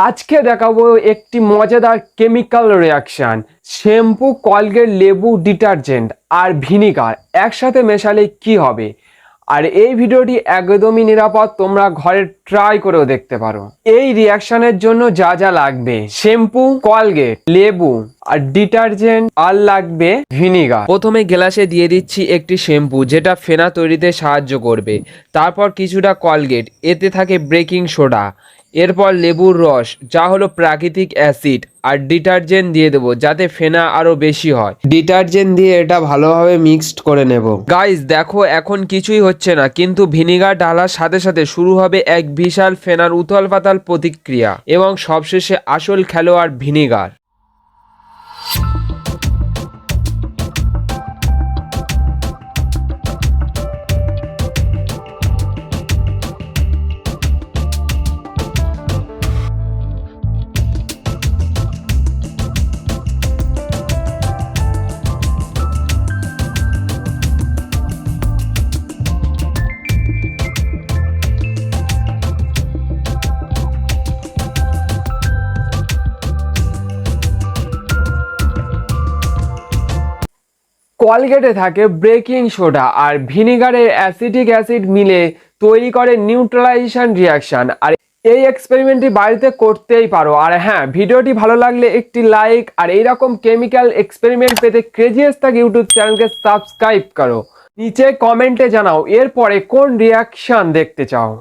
আজকে দেখাবো একটি মজাদার কেমিক্যাল রিয়াকশন। শ্যাম্পু, কলগেট, লেবু, ডিটারজেন্ট আর ভিনিগার একসাথে মেশালে কি হবে। আর এই ভিডিওটি একদমই নিরাপদ, তোমরা ঘরে ট্রাই করেও দেখতে পারো। এই রিয়াকশনের জন্য যা যা লাগবে: শ্যাম্পু, কলগেট, লেবু আর ডিটারজেন্ট, আর লাগবে ভিনিগার। প্রথমে গ্লাসে দিয়ে দিচ্ছি একটি শ্যাম্পু, যেটা ফেনা তৈরিতে সাহায্য করবে। তারপর কিছুটা কলগেট, এতে থাকে বেকিং সোডা। এরপর লেবুর রস, যা হলো প্রাকৃতিক অ্যাসিড। আর ডিটারজেন্ট দিয়ে দেবো, যাতে ফেনা আরো বেশি হয়। ডিটারজেন্ট দিয়ে এটা ভালোভাবে মিক্সড করে নেব। গাইস দেখো, এখন কিছুই হচ্ছে না, কিন্তু ভিনিগার ঢালার সাথে সাথে শুরু হবে এক বিশাল ফেনার উথল পাতাল প্রতিক্রিয়া। এবং সবশেষে আসল খেলোয়াড় ভিনিগার। কলগেটে থাকে বেকিং সোডা আর ভিনিগারের অ্যাসিটিক অ্যাসিড মিলে তৈরি করে নিউট্রালাইজেশন রিয়াকশন। আর এই এক্সপেরিমেন্টটি বাড়িতে করতেই পারো। আর হ্যাঁ, ভিডিওটি ভালো লাগলে একটি লাইক, আর এইরকম কেমিক্যাল এক্সপেরিমেন্ট পেতে ক্রেজিয়াস তাক ইউটিউব চ্যানেলকে সাবস্ক্রাইব করো। নিচে কমেন্টে জানাও এরপরে কোন রিয়াকশন দেখতে চাও।